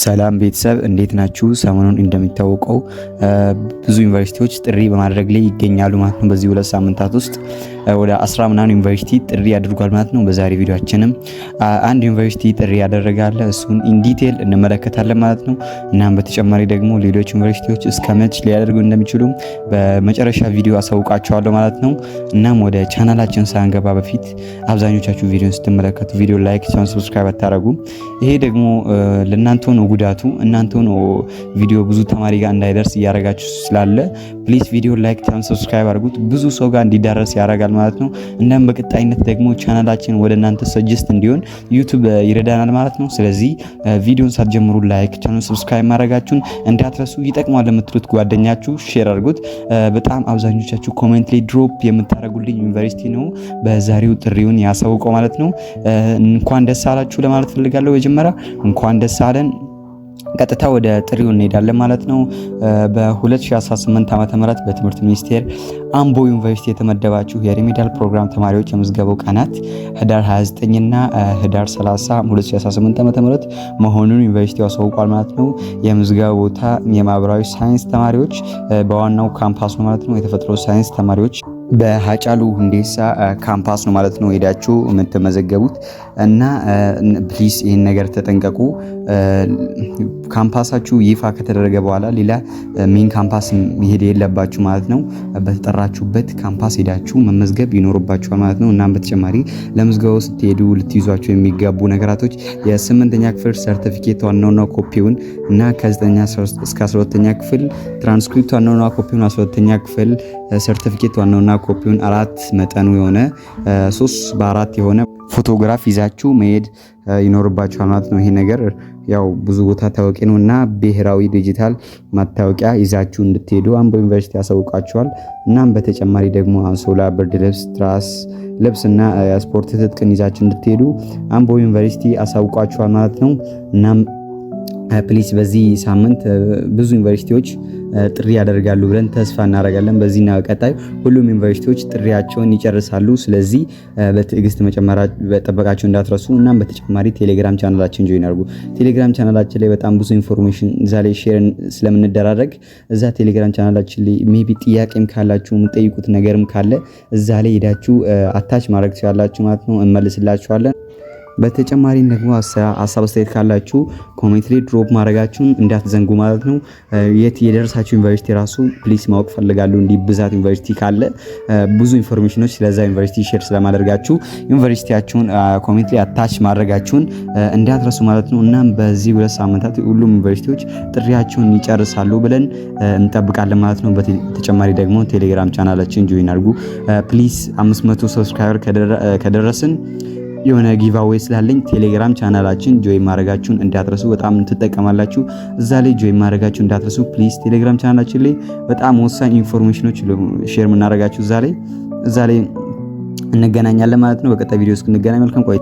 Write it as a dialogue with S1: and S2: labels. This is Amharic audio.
S1: ሰላም ቤተሰብ እንዴት ናችሁ? ሰሞኑን እንደሚታወቀው ብዙ ዩኒቨርሲቲዎች ጥሪ በማድረግ ላይ ይገኛሉ ማለት ነው። በዚህ 2 ሳምንታት ውስጥ ወደ 10 ምናምን ዩኒቨርሲቲ ጥሪ አድርጓል ማለት ነው። በዛሬ ቪዲዮአችንም አንድ ዩኒቨርሲቲ ጥሪ ያደረጋለ እሱን ኢን ዲቴል እንመለከታለን ማለት ነው። እናም በተጨማሪ ደግሞ ሌሎች ዩኒቨርሲቲዎች እስከ መች ሊያደርጉ እንደሚችሉ በመጨረሻ ቪዲዮ አሳውቃችኋለሁ ማለት ነው። እናም ወደ ቻናላችን ሳንገባ በፊት አብዛኞቻችሁ ቪዲዮን ስትመለከቱ ቪዲዮ ላይክ፣ ቻናል ሰብስክራይብ አታረጉ። ይሄ ደግሞ ለእናንተ ነው ጉዳቱ። እናንተ ነው ቪዲዮ ብዙ ተማሪ ጋር እንዳይደርስ እያረጋችሁ ስላለ ፕሊዝ ቪዲዮ ላይክ፣ ቻናል ሰብስክራይብ አድርጉት። ብዙ ሰው ጋር እንዲዳረስ ያረጋል ማለት ነው። እናም በቀጣይነት ደግሞ ቻናላችን ወደ እናንተ ሰጀስት እንዲሆን ዩቲዩብ ይረዳናል ማለት ነው። ስለዚህ ቪዲዮን ሳትጀምሩ ላይክ፣ ቻናል ሰብስክራይብ ማድረጋችሁን እንዳትረሱ። ይጠቅማል ለምትሉት ጓደኛችሁ ሼር አድርጉት። በጣም አብዛኞቻችሁ ኮሜንት ላይ ድሮፕ የምታረጉልኝ ዩኒቨርሲቲ ነው በዛሬው ጥሪውን ያሳውቀው ማለት ነው። እንኳን ደስ አላችሁ ለማለት ፈልጋለሁ። መጀመሪያ እንኳን ደስ አለን። ቀጥታ ወደ ጥሪው እንሄዳለን ማለት ነው። በ2018 ዓመተ ምህረት በትምህርት ሚኒስቴር አምቦ ዩኒቨርሲቲ የተመደባችሁ የሪሜዲያል ፕሮግራም ተማሪዎች የምዝገባው ቀናት ህዳር 29 እና ህዳር 30 2018 ዓመተ ምህረት መሆኑን ዩኒቨርሲቲው አሳውቋል ማለት ነው። የምዝገባ ቦታ የማህበራዊ ሳይንስ ተማሪዎች በዋናው ካምፓስ ነው ማለት ነው። የተፈጥሮ ሳይንስ ተማሪዎች በሃጫሉ ሁንዴሳ ካምፓስ ነው ማለት ነው ሄዳችሁ የምትመዘገቡት እና ፕሊስ ይህን ነገር ተጠንቀቁ። ካምፓሳችሁ ይፋ ከተደረገ በኋላ ሌላ ሜን ካምፓስ መሄድ የለባችሁ ማለት ነው። በተጠራችሁበት ካምፓስ ሄዳችሁ መመዝገብ ይኖርባችኋል ማለት ነው። እናም በተጨማሪ ለምዝገባው ስትሄዱ ልትይዟቸው የሚገቡ ነገራቶች የ8ኛ ክፍል ሰርቲፊኬት ዋናውና ኮፒውን እና ከ9ኛ እስከ 12ኛ ክፍል ትራንስክሪፕት ዋናውና ኮፒውን 12ኛ ክፍል ሰርቲፊኬት ዋናውና ኮፒውን 4 መጠኑ የሆነ 3x4 የሆነ ፎቶግራፍ ይዛችሁ መሄድ ይኖርባችኋል ማለት ነው። ይሄ ነገር ያው ብዙ ቦታ ታዋቂ ነው እና ብሔራዊ ዲጂታል ማታወቂያ ይዛችሁ እንድትሄዱ አምቦ ዩኒቨርሲቲ ያሳውቃችኋል። እናም በተጨማሪ ደግሞ አንሶላ፣ ብርድ ልብስ፣ ትራስ ልብስ እና ስፖርት ትጥቅን ይዛችሁ እንድትሄዱ አምቦ ዩኒቨርሲቲ ያሳውቃችኋል ማለት ነው። እናም ፕሊስ በዚህ ሳምንት ብዙ ዩኒቨርሲቲዎች ጥሪ ያደርጋሉ ብለን ተስፋ እናደርጋለን። በዚህና ቀጣይ ሁሉም ዩኒቨርሲቲዎች ጥሪያቸውን ይጨርሳሉ። ስለዚህ በትዕግስት መጠበቃቸው እንዳትረሱ። እናም በተጨማሪ ቴሌግራም ቻናላችን ጆይን አድርጉ። ቴሌግራም ቻናላችን ላይ በጣም ብዙ ኢንፎርሜሽን እዛ ላይ ሼር ስለምንደራረግ እዛ ቴሌግራም ቻናላችን ላይ ሜቢ ጥያቄም ካላችሁ የምትጠይቁት ነገርም ካለ እዛ ላይ ሄዳችሁ አታች ማድረግ ትችላላችሁ ማለት ነው። እንመልስላችኋለን። በተጨማሪም ደግሞ ሀሳብ አስተያየት ካላችሁ ኮሜንት ላይ ድሮፕ ማድረጋችሁን እንዳትዘንጉ ማለት ነው። የት የደረሳችሁ ዩኒቨርሲቲ ራሱ ፕሊስ ማወቅ ፈልጋለሁ። እንዲህ ብዛት ዩኒቨርሲቲ ካለ ብዙ ኢንፎርሜሽኖች ስለዛ ዩኒቨርሲቲ ሼር ስለማደርጋችሁ ዩኒቨርሲቲያችሁን ኮሜንት ላይ አታች ማድረጋችሁን እንዳትረሱ ማለት ነው። እናም በዚህ 2 ሳምንታት ሁሉም ዩኒቨርሲቲዎች ጥሪያቸውን ይጨርሳሉ ብለን እንጠብቃለን ማለት ነው። በተጨማሪ ደግሞ ቴሌግራም ቻናላችን ጆይን አድርጉ ፕሊስ። 500 ሰብስክራይበር ከደረስን የሆነ ጊቫዌይ ስላለኝ ቴሌግራም ቻናላችን ጆይን ማድረጋችሁን እንዳትረሱ። በጣም ትጠቀማላችሁ። እዛ ላይ ጆይን ማድረጋችሁን እንዳትረሱ ፕሊዝ። ቴሌግራም ቻናላችን ላይ በጣም ወሳኝ ኢንፎርሜሽኖች ሼር የምናደርጋችሁ እዛ ላይ እንገናኛለን ማለት ነው። በቀጣይ ቪዲዮ እስክንገናኝ መልካም ቆይታ።